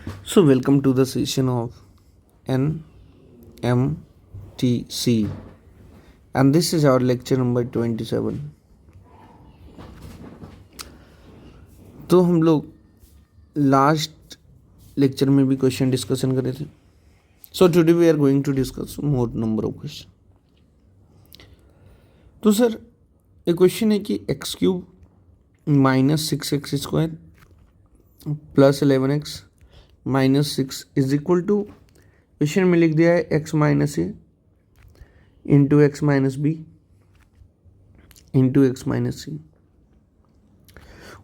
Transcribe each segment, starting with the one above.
So, welcome to the session of NMTC, and this is our lecture number 27. तो हम लोग last lecture में भी क्वेश्चन डिस्कशन कर रहे थे. So today we are going to discuss more number of question. तो sir एक क्वेश्चन है कि x cube minus 6x square plus 11x minus 6 is equal to, question में लिख दिया है x minus a into x minus b into x minus c,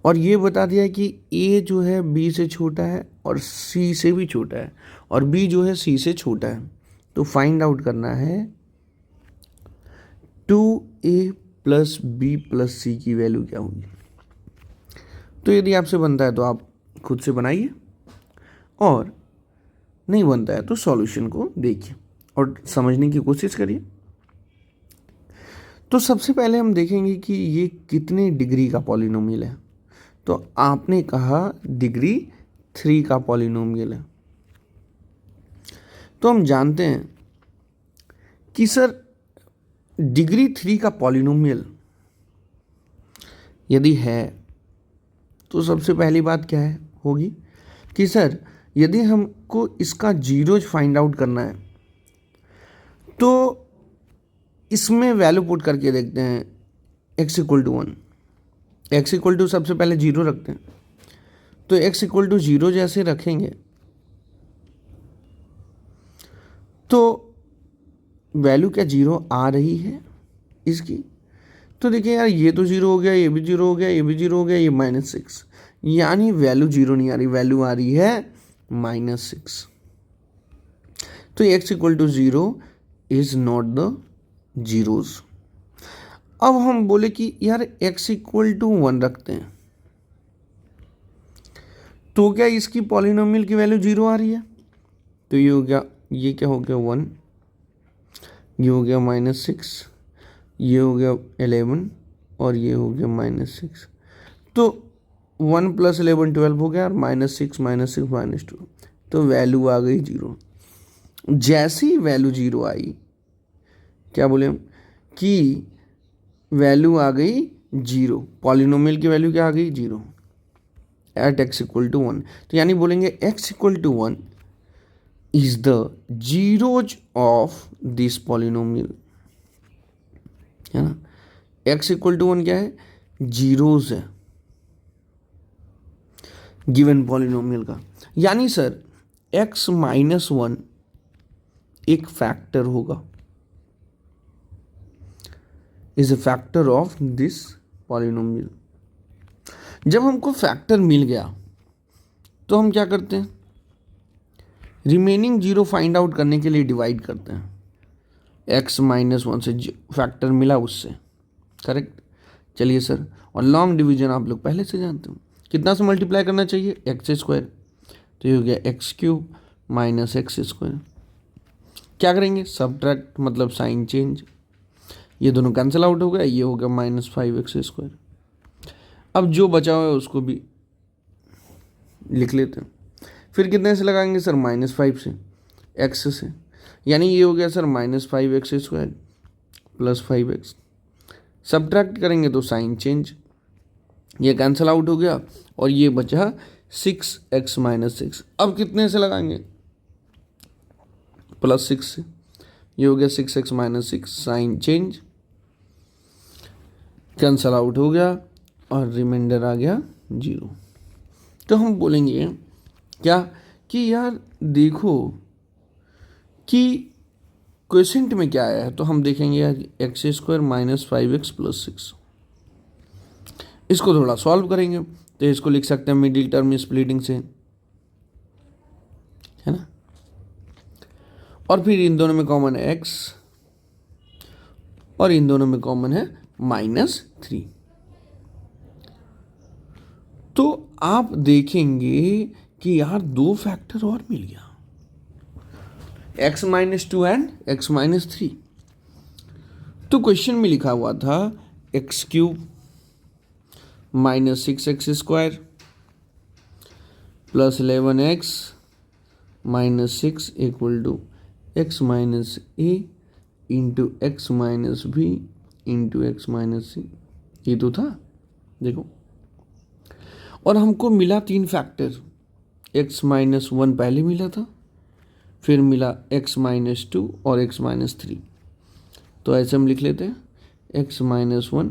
और ये बता दिया है कि a जो है b से छोटा है और c से भी छोटा है और b जो है c से छोटा है. तो फाइंड आउट करना है 2a plus b plus c की वैल्यू क्या होगी. तो यदि आपसे बनता है तो आप खुद से बनाइए, और नहीं बनता है तो सॉल्यूशन को देखिए और समझने की कोशिश करिए. तो सबसे पहले हम देखेंगे कि ये कितने डिग्री का पॉलिनोमियल है. तो आपने कहा डिग्री 3 का पॉलिनोमियल है. तो हम जानते हैं कि सर डिग्री 3 का पॉलिनोमियल यदि है तो सबसे पहली बात क्या है होगी कि सर यदि हमको इसका जीरोज फाइंड आउट करना है तो इसमें वैल्यू पुट करके देखते हैं. x equal to 1, X equal to सबसे पहले जीरो रखते हैं. तो x इक्वल टू जीरो जैसे रखेंगे तो वैल्यू क्या जीरो आ रही है इसकी. तो देखिए यार, ये तो जीरो हो गया, ये भी जीरो हो गया, ये भी जीरो हो गया, ये -6, यानी वैल्यू जीरो नहीं आ रही, वैल्यू आ रही है -6. तो x equal to zero is not the zeros. अब हम बोले कि यार x इक्वल टू 1 रखते हैं तो क्या इसकी पॉलिनोमियल की वैल्यू जीरो आ रही है. तो ये हो गया, ये क्या हो गया 1, ये हो गया -6, ये हो गया 11 और ये हो गया -6. तो 1 प्लस 11 12 हो गया और -6 -2, तो वैल्यू आ गई जीरो. जैसे ही वैल्यू जीरो आई, क्या बोले हम कि वैल्यू आ गई जीरो, पॉलिनोमियल की वैल्यू क्या आ गई zero at x equal to 1. तो यानी बोलेंगे x equal to 1 is the zeros of this polynomial, है ना. x इक्वल टू 1 क्या है, जीरोज है गिवन पॉलिनोमियल का. यानी सर x माइनस 1 एक फैक्टर होगा, is a factor of this polynomial. जब हमको फैक्टर मिल गया तो हम क्या करते हैं, रिमेनिंग जीरो फाइंड आउट करने के लिए डिवाइड करते हैं. x माइनस 1 से फैक्टर मिला उससे, करेक्ट. चलिए सर, और लॉन्ग डिवीजन आप लोग पहले से जानते हो, कितना से मल्टीप्लाई करना चाहिए, एक्स स्क्वायर. तो ये हो गया x cube minus x square. क्या करेंगे, सब्ट्रैक्ट मतलब साइन चेंज, ये दोनों कैंसिल आउट हो गया, ये हो गया -5x स्क्वायर. अब जो बचा हुआ है उसको भी लिख लेते हैं. फिर कितने से लगाएंगे सर, -5 से, x से, यानी ये हो गया sir -5x square plus 5x. Subtract करेंगे तो साइन चेंज, ये कैंसिल आउट हो गया और ये बचा 6x माइनस 6. अब कितने से लगाएंगे, +6 से, ये हो गया 6x minus 6, sign change, cancel out हो गया और रिमाइंडर आ गया जीरो. तो हम बोलेंगे क्या कि यार देखो कि क्वेश्चन में क्या आया है. तो हम देखेंगे यार x square minus 5x plus 6, इसको थोड़ा सॉल्व करेंगे. तो इसको लिख सकते हैं मिडिल टर्म स्प्लिटिंग से, है ना. और फिर इन दोनों में कॉमन है x और इन दोनों में कॉमन है -3. तो आप देखेंगे कि यार दो फैक्टर और मिल गया, x minus 2 and x minus 3. तो क्वेश्चन में लिखा हुआ था x cube -6x square plus 11x minus 6 equal to x minus a into x minus b into x minus c, ये तो था देखो। और हमको मिला 3 फैक्टर, एक्स माइनस 1 पहले मिला था, फिर मिला एक्स माइनस 2 और एक्स माइनस 3। तो ऐसे हम लिख लेते हैं x minus 1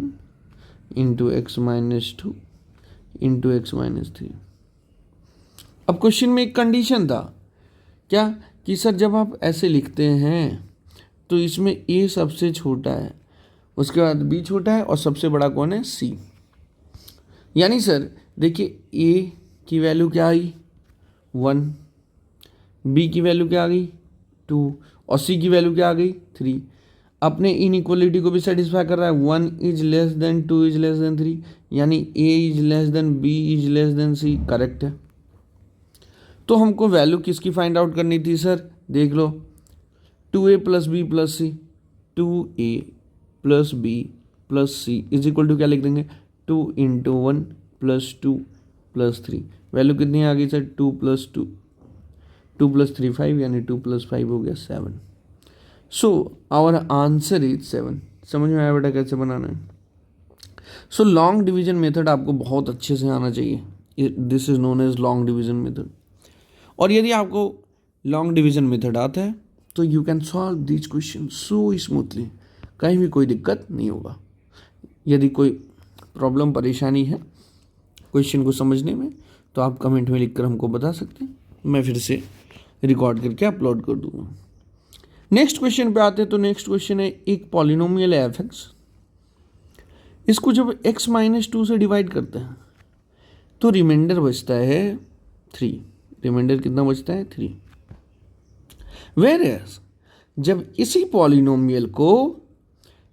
into x minus 2 into x minus 3। अब क्वेश्चन में एक कंडीशन था क्या कि सर जब आप ऐसे लिखते हैं तो इसमें ए सबसे छोटा है, उसके बाद बी छोटा है और सबसे बड़ा कौन है, सी। यानी सर देखिए ए की वैल्यू क्या आई 1, बी की वैल्यू क्या आ गई 2 और सी की वैल्यू क्या आ गई 3। अपने इनइक्वलिटी को भी सेटिस्फाई कर रहा है, 1 is less than 2 is less than 3, यानी a is less than b is less than c, correct है। तो हमको वैल्यू किसकी फाइंड आउट करनी थी सर, देख लो 2a plus B plus C, 2a plus B plus C is equal to क्या लिख देंगे 2 इंटू 1 प्लस 2 प्लस 3। वैल्यू कितनी आ गई सर 2 प्लस 2, 2 प्लस 3 5, यानी 2 प्लस 5 हो गया 7। So our answer is 7। समझ में आया बेटा कैसे बनाना है। सो लॉन्ग डिवीजन मेथड आपको बहुत अच्छे से आना चाहिए, this is known as long division method. और यदि आपको लॉन्ग डिवीजन मेथड आता है तो you can solve this question so smoothly, कहीं भी कोई दिक्कत नहीं होगा। यदि कोई प्रॉब्लम परेशानी है क्वेश्चन को समझने में तो आप कमेंट में लिखकर हमको बता सकते हैं, मैं फिर से रिकॉर्ड करके अपलोड कर दूँगा। नेक्स्ट क्वेश्चन पे आते हैं। तो नेक्स्ट क्वेश्चन है एक पॉलिनोमियल है एफ एक्स, इसको जब x माइनस 2 से डिवाइड करते हैं तो रिमाइंडर बचता है 3। रिमाइंडर कितना बचता है 3। वेयर एज जब इसी पॉलिनोमियल को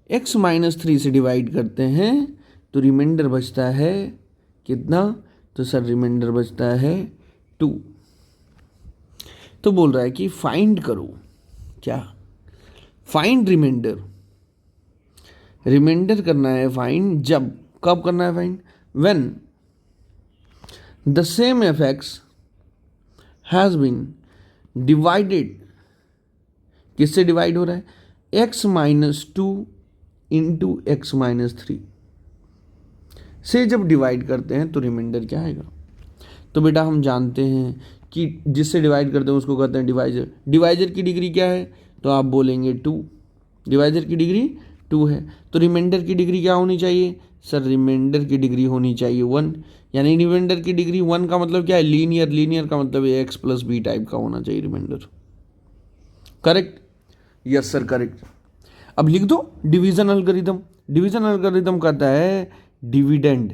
x माइनस 3 से डिवाइड करते हैं तो रिमाइंडर बचता है कितना, तो सर रिमाइंडर बचता है 2। तो बोल रहा है कि फाइंड करो, क्या फाइंड रिमाइंडर। रिमाइंडर करना है फाइंड, जब कब करना है find, when the same F X has been divided, किससे डिवाइड हो रहा है x minus 2 into x minus 3 से जब डिवाइड करते हैं तो रिमाइंडर क्या आएगा। तो बेटा हम जानते हैं कि जिससे डिवाइड करते हैं उसको कहते हैं डिवाइजर। डिवाइजर की डिग्री क्या है, तो आप बोलेंगे 2, डिवाइजर की डिग्री 2 है। तो रिमाइंडर की डिग्री क्या होनी चाहिए सर, रिमाइंडर की डिग्री होनी चाहिए 1, यानी रिमाइंडर की डिग्री 1 का मतलब क्या है, लीनियर। लीनियर का मतलब एक्स प्लस बी टाइप का होना चाहिए remainder, correct. Yes sir correct. अब लिख दो डिवीजन एल्गोरिथम। डिवीजन एल्गोरिथम कहता है dividend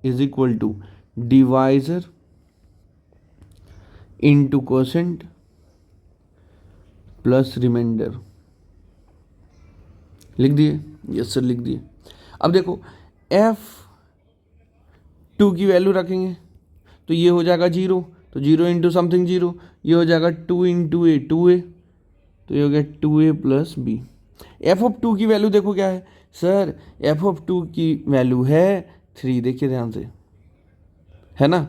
is equal to divisor into quotient plus remainder. लिख दिए, यस सर लिख दिए। अब देखो f2 की वैल्यू रखेंगे तो ये हो जाएगा 0, तो 0 इंटू समथिंग 0, ये हो जाएगा 2 इंटू ए 2a, तो ये हो गया 2a plus B. F of 2 की वैल्यू देखो क्या है सर, एफ ऑफ 2 की वैल्यू है 3, देखिए ध्यान से, है ना।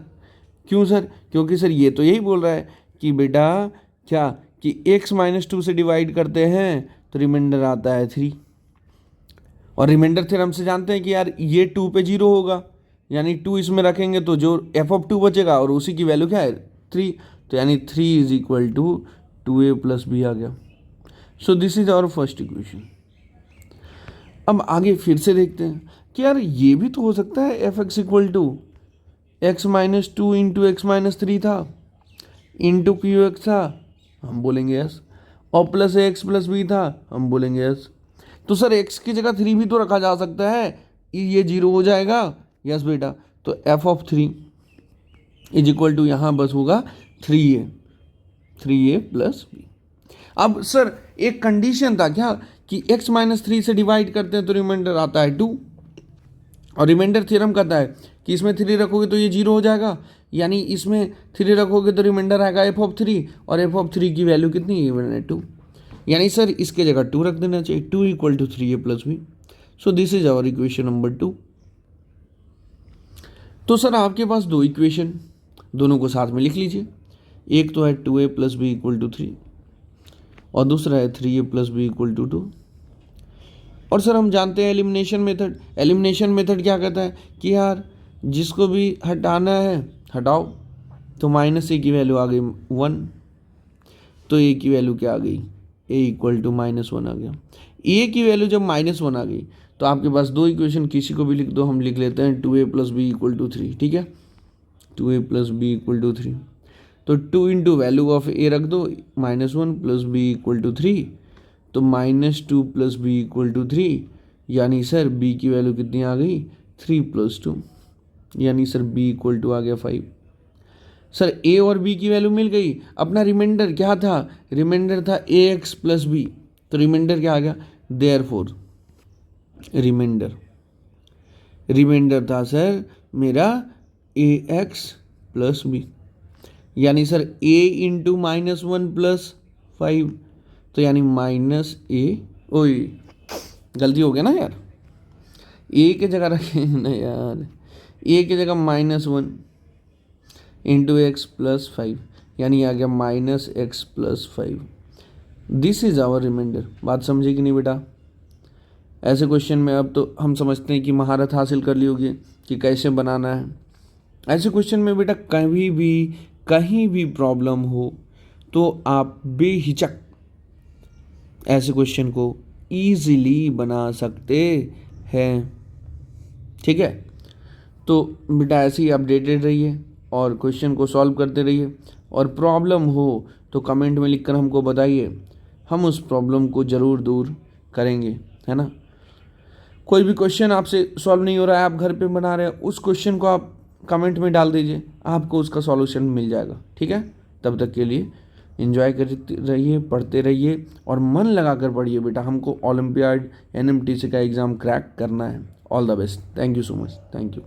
क्यों सर, क्योंकि सर ये तो यही बोल रहा है कि बेटा क्या कि x माइनस 2 से डिवाइड करते हैं तो रिमाइंडर आता है 3। और रिमाइंडर थ्योरम से जानते हैं कि यार ये 2 पे 0 होगा, यानी 2 इसमें रखेंगे तो जो एफ ऑफ 2 बचेगा और उसी की वैल्यू क्या है 3, तो यानी 3 is equal to 2a plus b आ गया। So this is our first equation. अब आगे फिर से देखते हैं कि यार ये भी तो हो सकता है F X equal to x minus 2 into x minus 3 था इंटू क्यू एक्स था, हम बोलेंगे यस, और प्लस एक्स प्लस बी था, हम बोलेंगे यस। तो सर एक्स की जगह 3 भी तो रखा जा सकता है, ये 0 हो जाएगा, यस बेटा। तो F of 3 is equal to यहाँ बस होगा 3a प्लस बी। अब सर एक कंडीशन था क्या कि x माइनस 3 से डिवाइड करते हैं तो रिमाइंडर आता है 2, और रिमाइंडर थ्योरम कहता है कि इसमें 3 रखोगे तो ये 0 हो जाएगा, यानी इसमें 3 रखोगे तो रिमाइंडर आएगा एफ ऑफ 3, और एफ ऑफ 3 की वैल्यू कितनी है 2, यानी सर इसके जगह 2 रख देना चाहिए, 2 equal to 3a plus B. So this is our equation number 2। तो सर आपके पास 2 इक्वेशन, दोनों को साथ में लिख लीजिए। एक तो है 2a plus B equal to 3 और दूसरा है 3a plus B equal to 2। और सर हम जानते हैं एलिमिनेशन मेथड, एलिमिनेशन मेथड क्या कहता है कि यार जिसको भी हटाना है हटाओ। तो माइनस ए की वैल्यू आ गई 1, तो ए की वैल्यू क्या आ गई, ए इक्वल टू -1 आ गया। ए की वैल्यू जब -1 आ गई तो आपके पास दो इक्वेशन, किसी को भी लिख दो, हम लिख लेते हैं 2a plus B equal to 3, ठीक है, 2a plus B equal to 3। तो 2 इंटू वैल्यू ऑफ ए रख दो -1 प्लस बी इक्वल टू 3, तो -2 प्लस बी इक्वल टू 3, यानी सर बी की वैल्यू कितनी आ गई 3 प्लस 2, यानी सर बी इक्वल टू आ गया 5। सर ए और बी की वैल्यू मिल गई, अपना रिमाइंडर क्या था, रिमाइंडर था ए एक्स प्लस बी, तो रिमाइंडर क्या आ गया, देयरफॉर रिमाइंडर था सर मेरा ए एक्स प्लस बी, यानी सर ए इंटू -1 प्लस 5, तो यानी माइनस ए, ओए गलती हो गया ना यार, ए की जगह रखे ना यार, ए की जगह -1 इंटू एक्स प्लस 5, यानी आ गया -x plus 5। This is our remainder. बात समझे कि नहीं बेटा? ऐसे क्वेश्चन में अब तो हम समझते हैं कि महारत हासिल कर ली होगी कि कैसे बनाना है। ऐसे क्वेश्चन में बेटा कहीं भी प्रॉब्लम हो तो आप बेहिचक ऐसे क्वेश्चन को ईजिली बना सकते हैं, ठीक है। तो बेटा ऐसे ही अपडेटेड रहिए और क्वेश्चन को सॉल्व करते रहिए, और प्रॉब्लम हो तो कमेंट में लिखकर हमको बताइए, हम उस प्रॉब्लम को ज़रूर दूर करेंगे, है ना। कोई भी क्वेश्चन आपसे सॉल्व नहीं हो रहा है, आप घर पे बना रहे हैं, उस क्वेश्चन को आप कमेंट में डाल दीजिए, आपको उसका सॉल्यूशन मिल जाएगा, ठीक है। तब तक के लिए एंजॉय करते रहिए, पढ़ते रहिए और मन लगा कर पढ़िए बेटा, हमको ओलंपियाड NMTC का एग्ज़ाम क्रैक करना है। All the best, thank you so much, thank you.